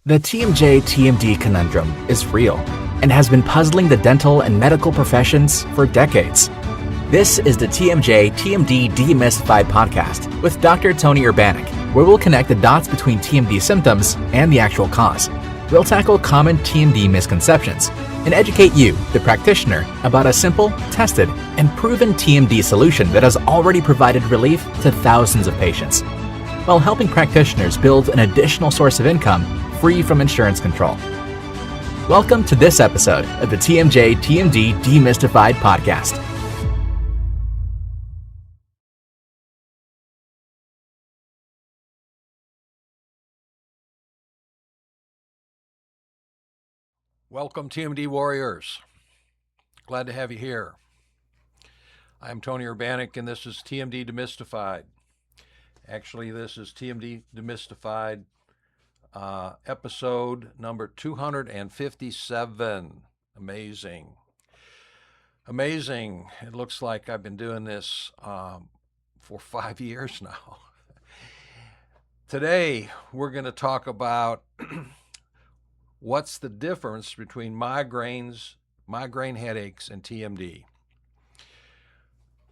The TMJ-TMD conundrum is real and has been puzzling the dental and medical professions for decades. This is the TMJ-TMD Demystified podcast with Dr. Tony Urbanek, where we'll connect the dots between TMD symptoms and the actual cause. We'll tackle common TMD misconceptions and educate you, the practitioner, about a simple, tested, and proven TMD solution that has already provided relief to thousands of patients, while helping practitioners build an additional source of income free from insurance control. Welcome to this episode of the TMJ-TMD Demystified podcast. Welcome, TMD warriors. Glad to have you here. I'm Tony Urbanek, and this is TMD Demystified. Actually, this is TMD Demystified episode number 257. Amazing. It looks like I've been doing this for 5 years now. Today, we're going to talk about what's the difference between migraine headaches, and TMD.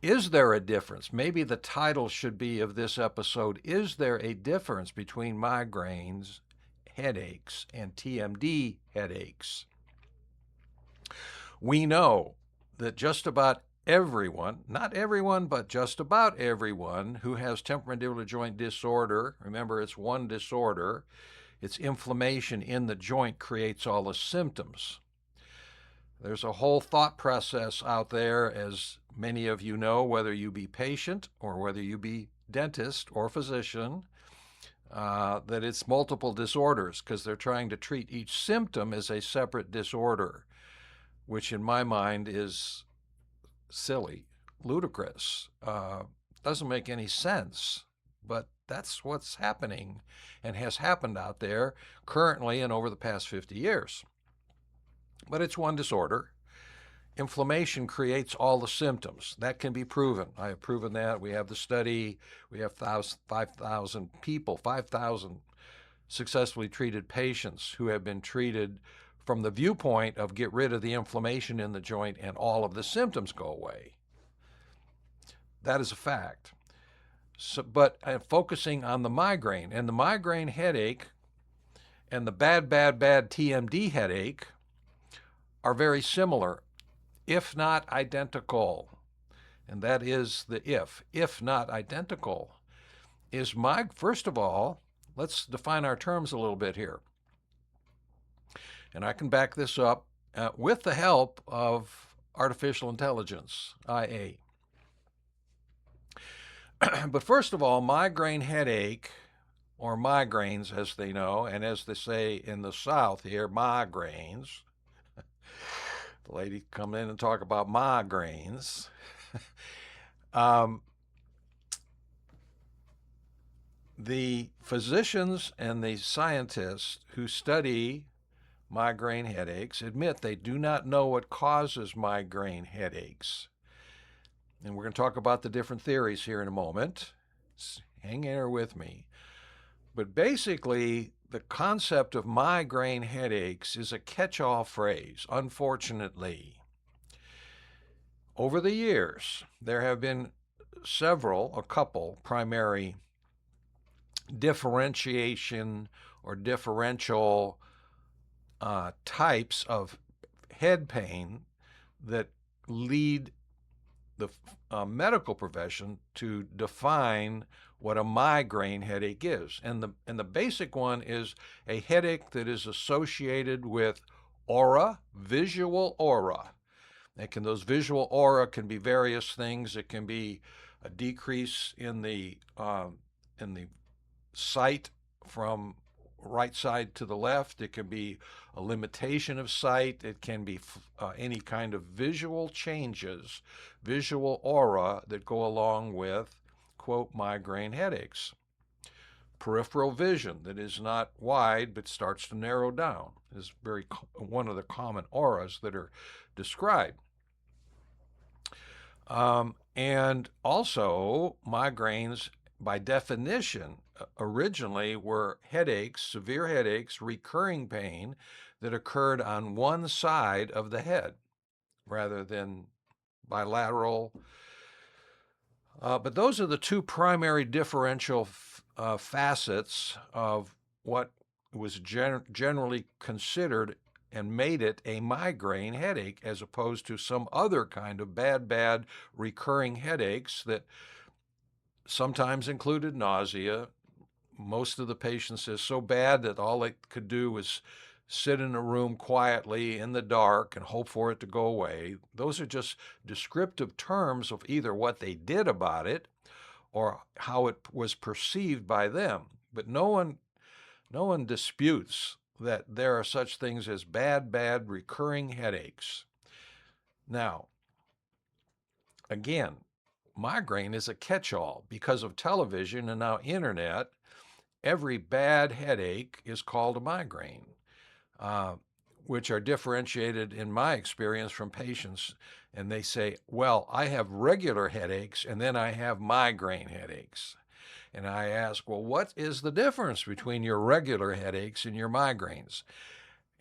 Is there a difference? Maybe the title should be of this episode, is there a difference between migraines, headaches, and TMD headaches? We know that just about everyone, not everyone, but just about everyone who has temporomandibular joint disorder, remember it's one disorder, it's inflammation in the joint creates all the symptoms. There's a whole thought process out there, as many of you know, whether you be patient or whether you be dentist or physician, that it's multiple disorders because they're trying to treat each symptom as a separate disorder, which in my mind is silly, ludicrous, doesn't make any sense, but that's what's happening and has happened out there currently and over the past 50 years. But it's one disorder. Inflammation creates all the symptoms. That can be proven. I have proven that. We have the study. We have 5,000 people, 5,000 successfully treated patients who have been treated from the viewpoint of get rid of the inflammation in the joint and all of the symptoms go away. That is a fact. So, but focusing on the migraine, and the migraine headache and the bad TMD headache are very similar, if not identical. And that is the if not identical. First of all, let's define our terms a little bit here. And I can back this up with the help of artificial intelligence, IA. But first of all, migraine headache, or migraines as they know, and as they say in the South here, migraines. The lady come in and talk about migraines. The physicians and the scientists who study migraine headaches admit they do not know what causes migraine headaches. And we're going to talk about the different theories here in a moment. Hang in there with me. But basically, the concept of migraine headaches is a catch-all phrase, unfortunately. Over the years, there have been a couple primary differentiation or differential types of head pain that lead the medical profession to define what a migraine headache is. And the basic one is a headache that is associated with aura, visual aura. Those visual aura can be various things. It can be a decrease in the sight from right side to the left. It can be a limitation of sight. It can be any kind of visual changes, visual aura that go along with, quote, migraine headaches. Peripheral vision that is not wide but starts to narrow down is one of the common auras that are described. And also, migraines by definition, originally were headaches, severe headaches, recurring pain that occurred on one side of the head rather than bilateral. But those are the two primary differential facets of what was generally considered and made it a migraine headache, as opposed to some other kind of bad recurring headaches that sometimes included nausea. Most of the patients is so bad that all they could do was sit in a room quietly in the dark and hope for it to go away. Those are just descriptive terms of either what they did about it or how it was perceived by them. But no one disputes that there are such things as bad recurring headaches. Now, again, migraine is a catch-all. Because of television and now internet, every bad headache is called a migraine, which are differentiated, in my experience, from patients. And they say, well, I have regular headaches and then I have migraine headaches. And I ask, well, what is the difference between your regular headaches and your migraines?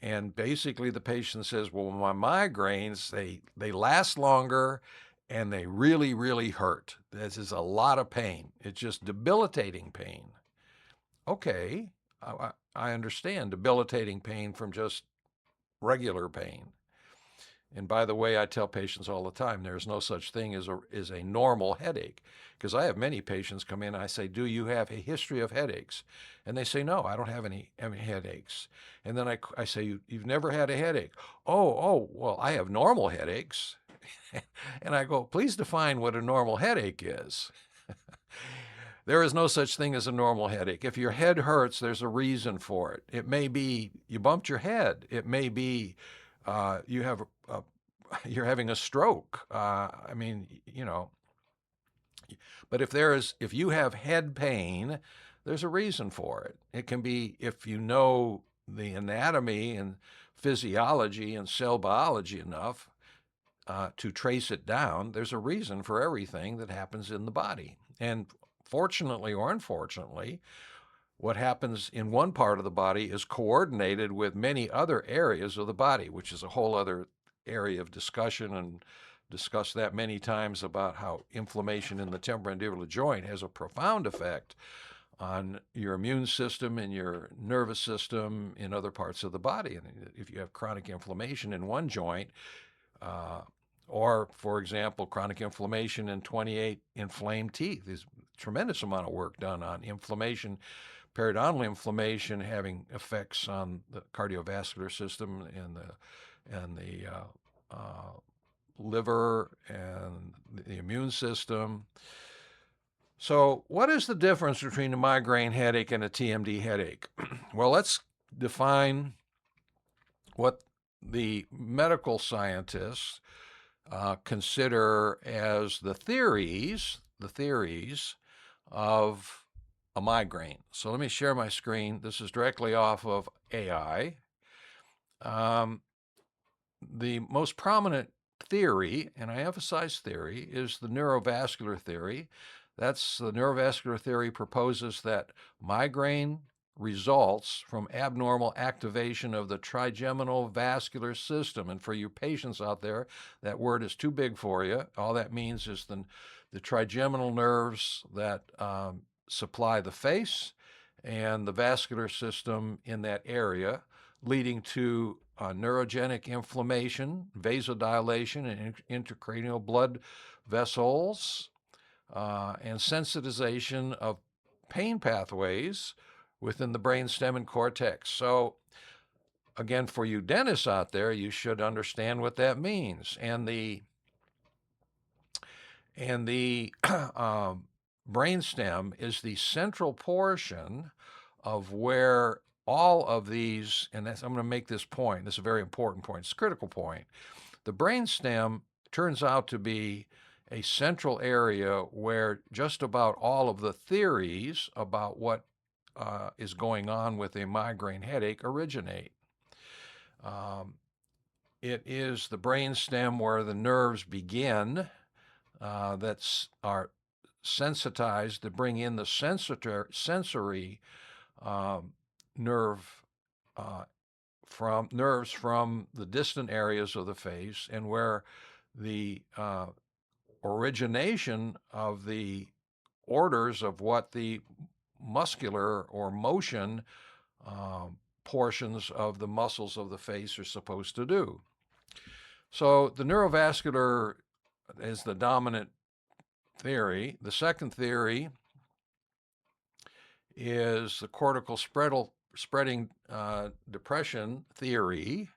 And basically the patient says, well, my migraines, they last longer and they really hurt. This is a lot of pain. It's just debilitating pain. Okay, I understand debilitating pain from just regular pain. And by the way, I tell patients all the time, there's no such thing as a normal headache, because I have many patients come in and I say, do you have a history of headaches? And they say, no, I don't have any headaches. And then I say, you've never had a headache? Oh, well, I have normal headaches. And I go, please define what a normal headache is. There is no such thing as a normal headache. If your head hurts, there's a reason for it. It may be you bumped your head. It may be you're having a stroke. I mean, but if you have head pain, there's a reason for it. It can be, if you know the anatomy and physiology and cell biology enough to trace it down, there's a reason for everything that happens in the body. And fortunately or unfortunately, what happens in one part of the body is coordinated with many other areas of the body, which is a whole other area of discussion, and discussed that many times about how inflammation in the temporomandibular joint has a profound effect on your immune system and your nervous system in other parts of the body. And if you have chronic inflammation in one joint, or, for example, chronic inflammation in 28 inflamed teeth, there's a tremendous amount of work done on inflammation, periodontal inflammation having effects on the cardiovascular system and the liver and the immune system. So what is the difference between a migraine headache and a TMD headache? Well, let's define what the medical scientists consider as the theories of a migraine. So let me share my screen. This is directly off of AI. The most prominent theory, and I emphasize theory, is the neurovascular theory. That's the neurovascular theory proposes that migraine results from abnormal activation of the trigeminal vascular system. And for you patients out there, that word is too big for you. All that means is the trigeminal nerves that supply the face and the vascular system in that area, leading to neurogenic inflammation, vasodilation, and intracranial blood vessels, and sensitization of pain pathways within the brainstem and cortex. So again, for you dentists out there, you should understand what that means. And the brainstem is the central portion of where all of these, and I'm going to make this point, this is a very important point, it's a critical point. The brainstem turns out to be a central area where just about all of the theories about what is going on with a migraine headache originate. It is the brainstem where the nerves begin that are sensitized to bring in the sensory nerve from nerves from the distant areas of the face, and where the origination of the orders of what the muscular or motion portions of the muscles of the face are supposed to do. So the neurovascular is the dominant theory. The second theory is the cortical spreading depression theory.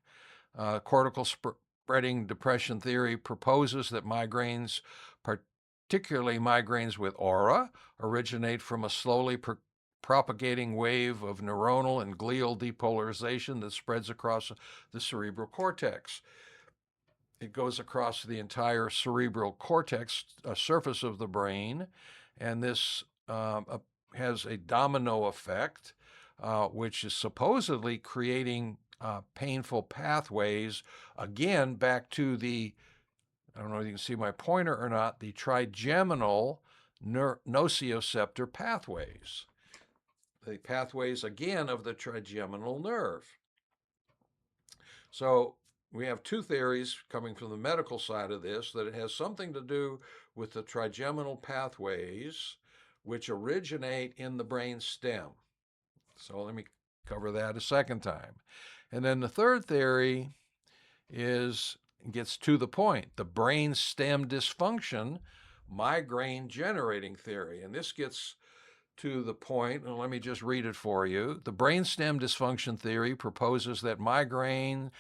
Cortical spreading depression theory proposes that migraines, particularly migraines with aura, originate from a slowly propagating wave of neuronal and glial depolarization that spreads across the cerebral cortex. It goes across the entire cerebral cortex, surface of the brain, and this has a domino effect, which is supposedly creating painful pathways. Again, back to the, I don't know if you can see my pointer or not, the trigeminal nociceptor pathways. The pathways, again, of the trigeminal nerve. So we have two theories coming from the medical side of this, that it has something to do with the trigeminal pathways, which originate in the brain stem. So let me cover that a second time. And then the third theory gets to the point, the brain stem dysfunction migraine generating theory. And this gets to the point, and let me just read it for you. The brainstem dysfunction theory proposes that migraines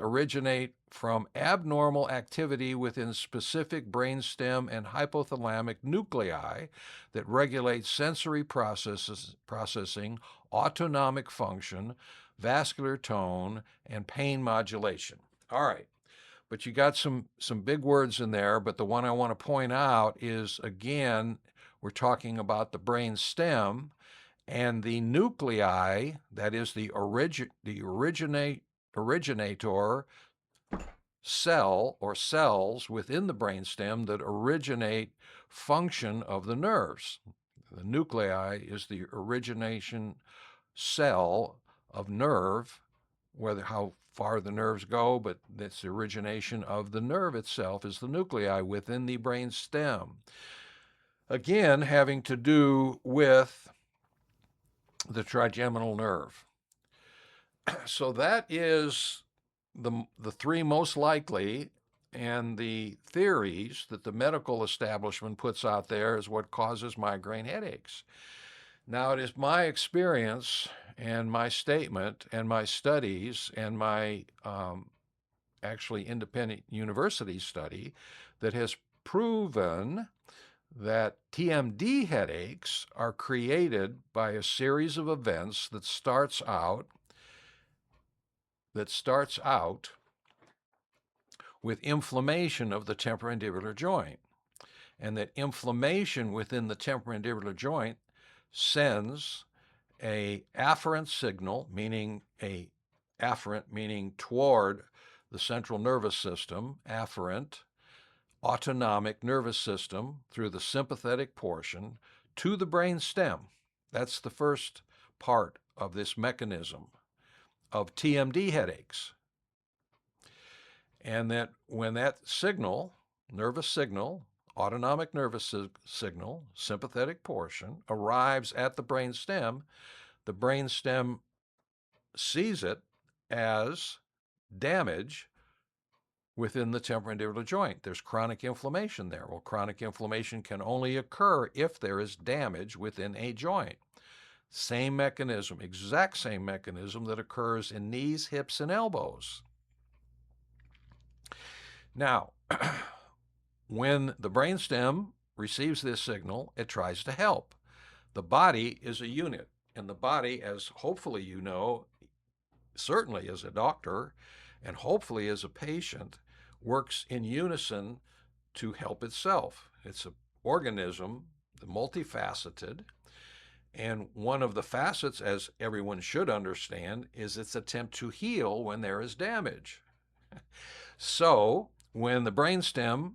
originate from abnormal activity within specific brainstem and hypothalamic nuclei that regulate sensory processing, autonomic function, vascular tone, and pain modulation. All right. But you got some big words in there, but the one I want to point out is, again, we're talking about the brain stem and the nuclei, that is the originator cell or cells within the brain stem that originate function of the nerves. The nuclei is the origination cell of nerve, how far the nerves go, but that's the origination of the nerve itself is the nuclei within the brain stem. Again, having to do with the trigeminal nerve. So that is the three most likely, and the theories that the medical establishment puts out there is what causes migraine headaches. Now, it is my experience and my statement and my studies and my actually independent university study that has proven that TMD headaches are created by a series of events that starts out with inflammation of the temporomandibular joint, and that inflammation within the temporomandibular joint sends a afferent signal, meaning toward the central nervous system, afferent, autonomic nervous system through the sympathetic portion to the brain stem. That's the first part of this mechanism of TMD headaches. And that when that signal, nervous signal, autonomic nervous signal, sympathetic portion, arrives at the brain stem sees it as damage within the temporomandibular joint. There's chronic inflammation there. Well, chronic inflammation can only occur if there is damage within a joint. Same mechanism, exact same mechanism that occurs in knees, hips, and elbows. Now, when the brainstem receives this signal, it tries to help. The body is a unit, and the body, as hopefully you know, certainly as a doctor, and hopefully as a patient, works in unison to help itself. It's an organism, multifaceted, and one of the facets, as everyone should understand, is its attempt to heal when there is damage. So when the brainstem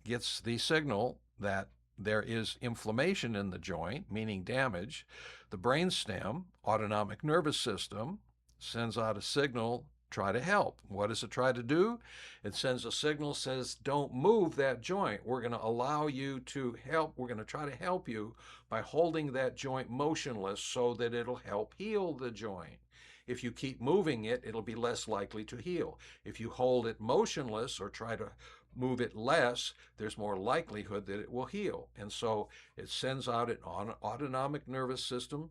gets the signal that there is inflammation in the joint, meaning damage, the brainstem, autonomic nervous system, sends out a signal, try to help. What does it try to do? It sends a signal, says, don't move that joint. We're going to allow you to help. We're going to try to help you by holding that joint motionless so that it'll help heal the joint. If you keep moving it, it'll be less likely to heal. If you hold it motionless or try to move it less, there's more likelihood that it will heal. And so it sends out an autonomic nervous system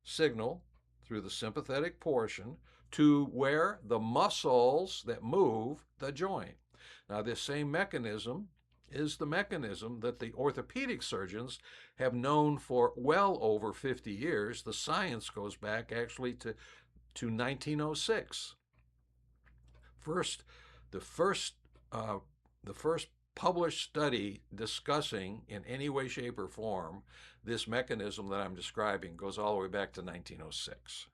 signal through the sympathetic portion to where the muscles that move the joint. Now, this same mechanism is the mechanism that the orthopedic surgeons have known for well over 50 years. The science goes back actually to 1906. The first published study discussing in any way, shape, or form this mechanism that I'm describing goes all the way back to 1906.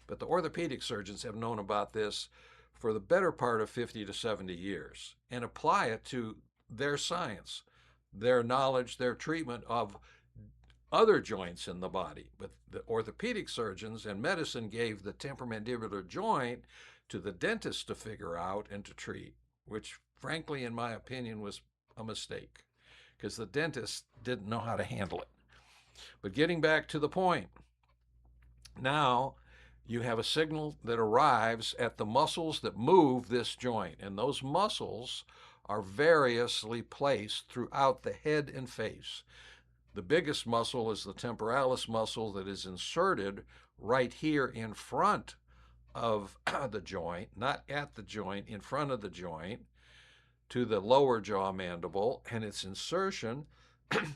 But the orthopedic surgeons have known about this for the better part of 50 to 70 years and apply it to their science, their knowledge, their treatment of other joints in the body. But the orthopedic surgeons and medicine gave the temporomandibular joint to the dentist to figure out and to treat, which frankly, in my opinion, was a mistake because the dentist didn't know how to handle it. But getting back to the point, now you have a signal that arrives at the muscles that move this joint, and those muscles are variously placed throughout the head and face. The biggest muscle is the temporalis muscle that is inserted right here in front of the joint, not at the joint, in front of the joint, to the lower jaw mandible, and its insertion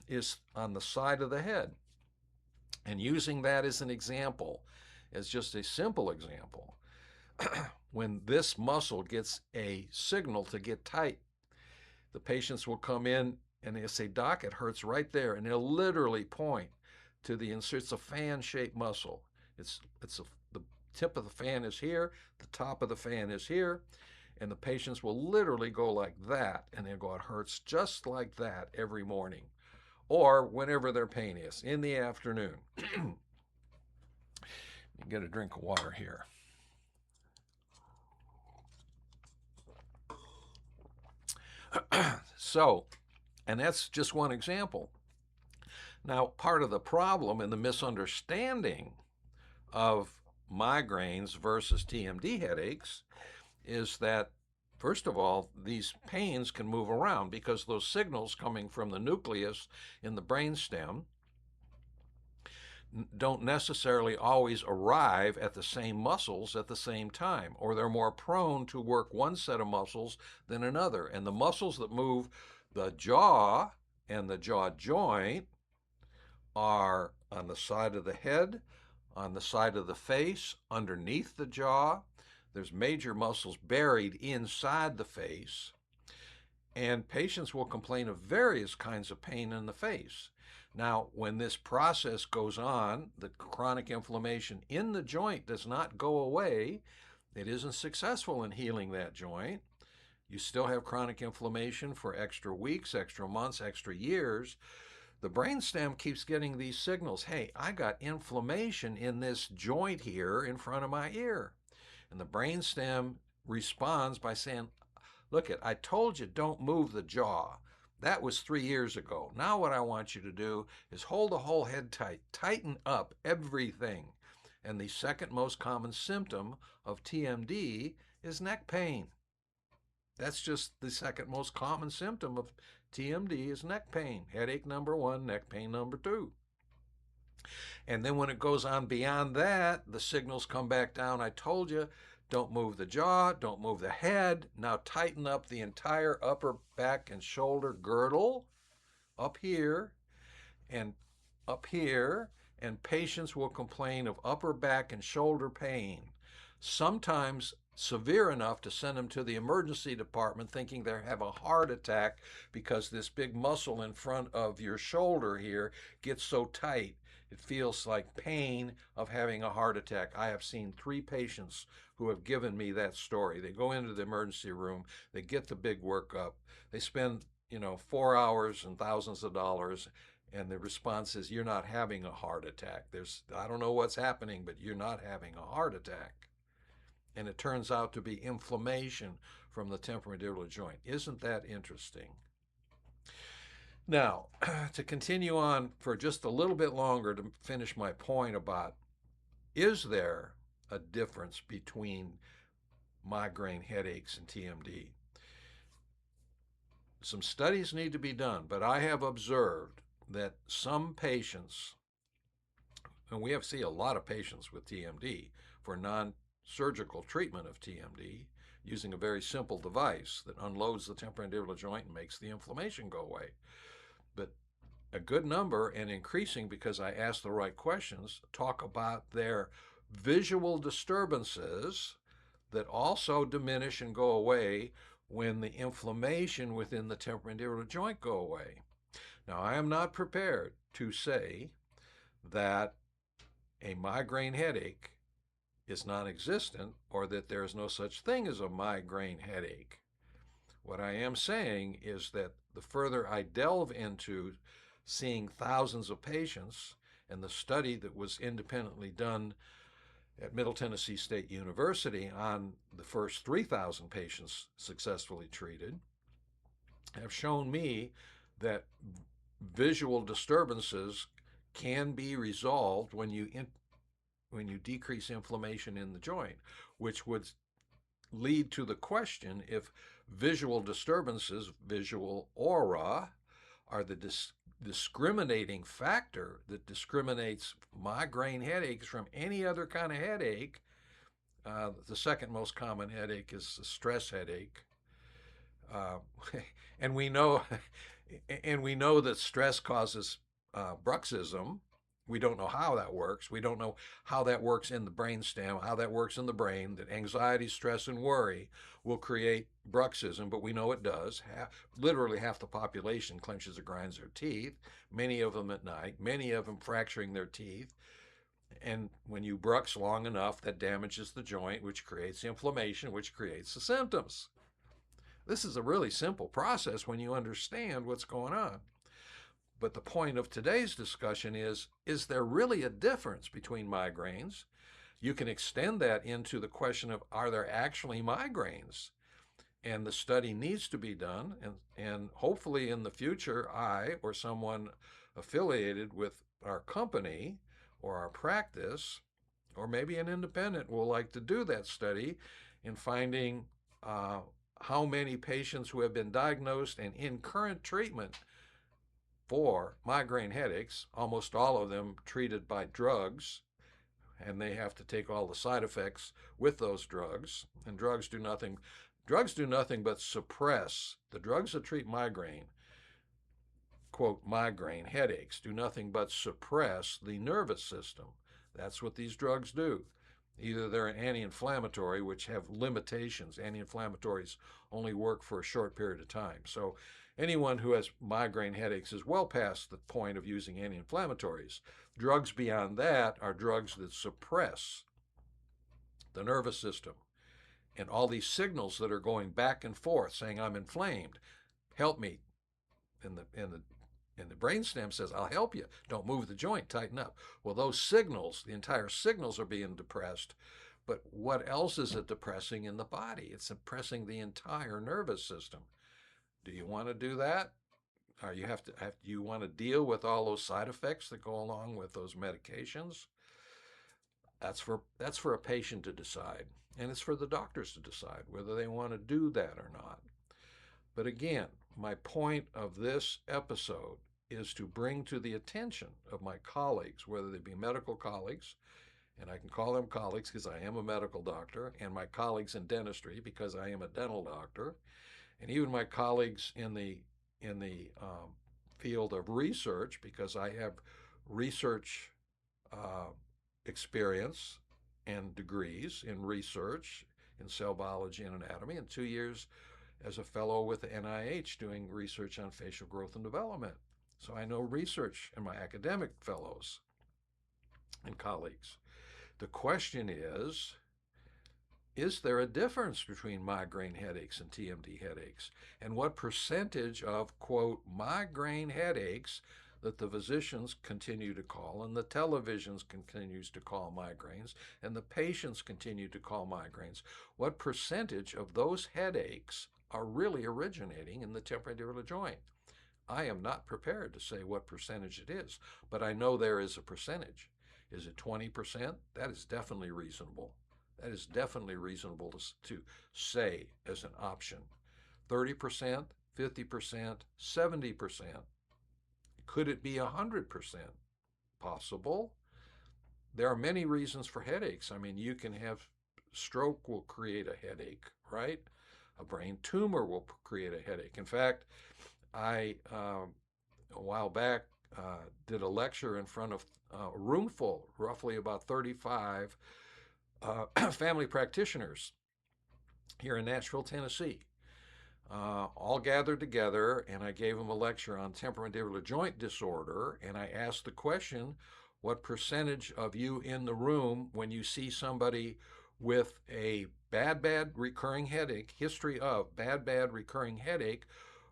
is on the side of the head. And using that as an example, as just a simple example, when this muscle gets a signal to get tight, the patients will come in and they'll say, Doc, it hurts right there. And they'll literally point to the insert. It's a fan-shaped muscle. The tip of the fan is here, the top of the fan is here, and the patients will literally go like that, and they'll go, it hurts just like that every morning, or whenever their pain is, in the afternoon. Get a drink of water here. So, and that's just one example. Now, part of the problem and the misunderstanding of migraines versus TMD headaches is that, first of all, these pains can move around because those signals coming from the nucleus in the brainstem don't necessarily always arrive at the same muscles at the same time, or they're more prone to work one set of muscles than another. And the muscles that move the jaw and the jaw joint are on the side of the head, on the side of the face, underneath the jaw. There's major muscles buried inside the face, and patients will complain of various kinds of pain in the face. Now, when this process goes on, the chronic inflammation in the joint does not go away. It isn't successful in healing that joint. You still have chronic inflammation for extra weeks, extra months, extra years. The brainstem keeps getting these signals. Hey, I got inflammation in this joint here in front of my ear. And the brainstem responds by saying, look it, I told you don't move the jaw. That was 3 years ago. Now what I want you to do is hold the whole head tight, tighten up everything. And the second most common symptom of TMD is neck pain. That's just the second most common symptom of TMD is neck pain. Headache number 1, neck pain number 2. And then when it goes on beyond that, the signals come back down. I told you, don't move the jaw, don't move the head. Now tighten up the entire upper back and shoulder girdle up here and up here, and patients will complain of upper back and shoulder pain, sometimes severe enough to send them to the emergency department thinking they have a heart attack because this big muscle in front of your shoulder here gets so tight. It feels like pain of having a heart attack. I have seen 3 patients who have given me that story. They go into the emergency room, they get the big workup, they spend 4 hours and thousands of dollars, and the response is, you're not having a heart attack. I don't know what's happening, but you're not having a heart attack. And it turns out to be inflammation from the temporomandibular joint. Isn't that interesting? Now, to continue on for just a little bit longer to finish my point about, is there a difference between migraine headaches and TMD? Some studies need to be done, but I have observed that some patients, and we see a lot of patients with TMD for non-surgical treatment of TMD, using a very simple device that unloads the temporomandibular joint and makes the inflammation go away. But a good number, and increasing because I ask the right questions, talk about their visual disturbances that also diminish and go away when the inflammation within the temporomandibular joint go away. Now, I am not prepared to say that a migraine headache is non-existent or that there is no such thing as a migraine headache. What I am saying is that the further I delve into seeing thousands of patients, and the study that was independently done at Middle Tennessee State University on the first 3,000 patients successfully treated, have shown me that visual disturbances can be resolved when you decrease inflammation in the joint, which would lead to the question if visual disturbances, visual aura, are the discriminating factor that discriminates migraine headaches from any other kind of headache. The second most common headache is a stress headache. And we know that stress causes bruxism. We don't know how that works. We don't know how that works in the brainstem, how that works in the brain, that anxiety, stress, and worry will create bruxism, but we know it does. Literally half the population clenches or grinds their teeth, many of them at night, many of them fracturing their teeth. And when you brux long enough, that damages the joint, which creates inflammation, which creates the symptoms. This is a really simple process when you understand what's going on. But the point of today's discussion is there really a difference between migraines? You can extend that into the question of, are there actually migraines? And the study needs to be done, and hopefully in the future, I or someone affiliated with our company or our practice, or maybe an independent, will like to do that study in finding how many patients who have been diagnosed and in current treatment for migraine headaches, almost all of them treated by drugs, and they have to take all the side effects with those drugs. And drugs do nothing but suppress. The drugs that treat migraine, quote, migraine headaches, do nothing but suppress the nervous system. That's what these drugs do. Either they're an anti-inflammatory, which have limitations. Anti-inflammatories only work for a short period of time. So anyone who has migraine headaches is well past the point of using anti-inflammatories. Drugs beyond that are drugs that suppress the nervous system. And all these signals that are going back and forth saying, I'm inflamed, help me. And the brainstem says, I'll help you. Don't move the joint, tighten up. Well, those signals, the entire signals are being depressed. But what else is it depressing in the body? It's suppressing the entire nervous system. Do you want to do that? Or do you want to deal with all those side effects that go along with those medications? That's for a patient to decide. And it's for the doctors to decide whether they want to do that or not. But again, my point of this episode is to bring to the attention of my colleagues, whether they be medical colleagues, and I can call them colleagues because I am a medical doctor, and my colleagues in dentistry because I am a dental doctor, and even my colleagues in the field of research because I have research experience and degrees in research in cell biology and anatomy, and 2 years as a fellow with the NIH doing research on facial growth and development. So I know research and my academic fellows and colleagues. The question is is there a difference between migraine headaches and TMD headaches? And what percentage of, quote, migraine headaches that the physicians continue to call and the televisions continues to call migraines and the patients continue to call migraines, what percentage of those headaches are really originating in the temporomandibular joint? I am not prepared to say what percentage it is, but I know there is a percentage. Is it 20%? That is definitely reasonable. That is definitely reasonable to say as an option. 30%, 50%, 70%. Could it be 100%? Possible. There are many reasons for headaches. I mean, you can have stroke will create a headache, right? A brain tumor will create a headache. In fact, I, a while back, did a lecture in front of a room full, roughly about 35 family practitioners here in Nashville, Tennessee, all gathered together, and I gave them a lecture on temporomandibular joint disorder, and I asked the question, what percentage of you in the room, when you see somebody with a bad recurring headache, history of bad recurring headache,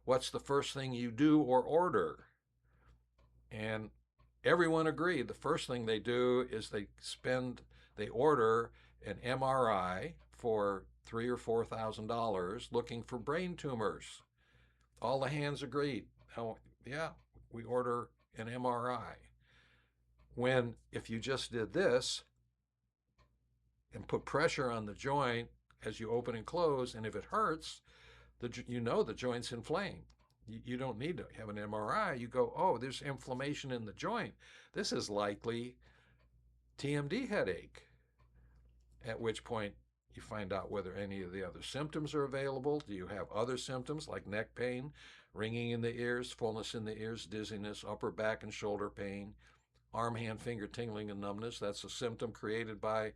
what's the first thing you do or order? And everyone agreed the first thing they do is they order an MRI for $3,000 or $4,000 looking for brain tumors. All the hands agreed. Oh, yeah, we order an MRI. When if you just did this and put pressure on the joint as you open and close, and if it hurts, you know the joint's inflamed. You don't need to have an MRI. You go, oh, there's inflammation in the joint. This is likely TMD headache. At which point you find out whether any of the other symptoms are available. Do you have other symptoms like neck pain, ringing in the ears, fullness in the ears, dizziness, upper back and shoulder pain, arm, hand, finger tingling and numbness? That's a symptom created by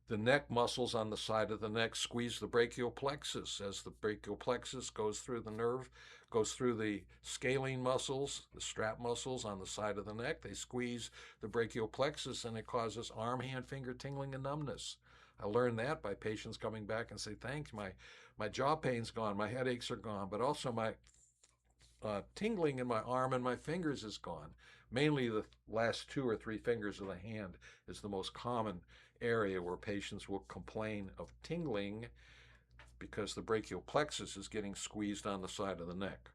the neck muscles on the side of the neck squeeze the brachial plexus. As the brachial plexus goes through the nerve, goes through the scalene muscles, the strap muscles on the side of the neck, they squeeze the brachial plexus and it causes arm, hand, finger tingling and numbness. I learned that by patients coming back and say, thanks, my jaw pain's gone, my headaches are gone, but also my tingling in my arm and my fingers is gone. Mainly the last 2 or 3 fingers of the hand is the most common area where patients will complain of tingling because the brachial plexus is getting squeezed on the side of the neck.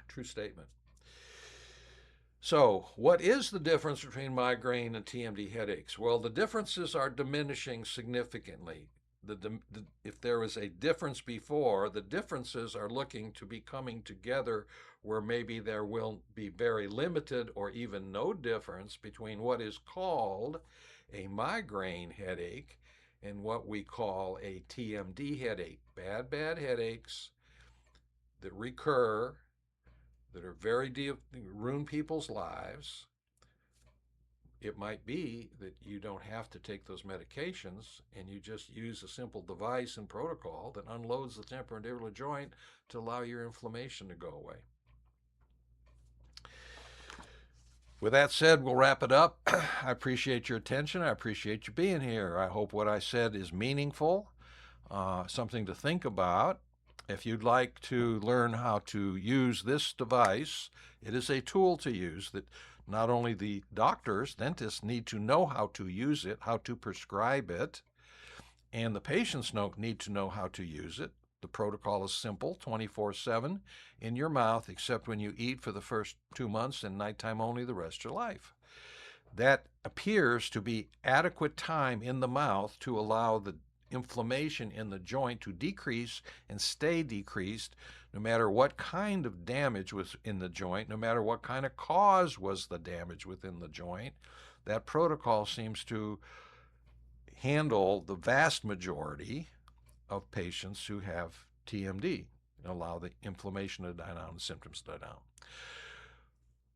True statement. So, what is the difference between migraine and TMD headaches? Well, the differences are diminishing significantly. If there was a difference before, the differences are looking to be coming together where maybe there will be very limited or even no difference between what is called a migraine headache and what we call a TMD headache. Bad headaches that recur, that are very deep, ruin people's lives. It might be that you don't have to take those medications and you just use a simple device and protocol that unloads the temporomandibular joint to allow your inflammation to go away. With that said, we'll wrap it up. I appreciate your attention. I appreciate you being here. I hope what I said is meaningful, something to think about. If you'd like to learn how to use this device, it is a tool to use that not only the doctors, dentists need to know how to use it, how to prescribe it, and the patients need to know how to use it. The protocol is simple, 24/7 in your mouth, except when you eat for the first 2 months and nighttime only the rest of your life. That appears to be adequate time in the mouth to allow the inflammation in the joint to decrease and stay decreased no matter what kind of damage was in the joint, no matter what kind of cause was the damage within the joint. That protocol seems to handle the vast majority of patients who have TMD and allow the inflammation to die down and symptoms to die down.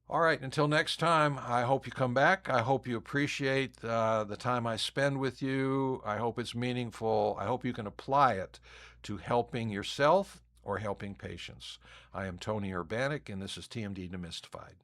All right, until next time, I hope you come back. I hope you appreciate the time I spend with you. I hope it's meaningful. I hope you can apply it to helping yourself or helping patients. I am Tony Urbanic, and this is TMD Demystified.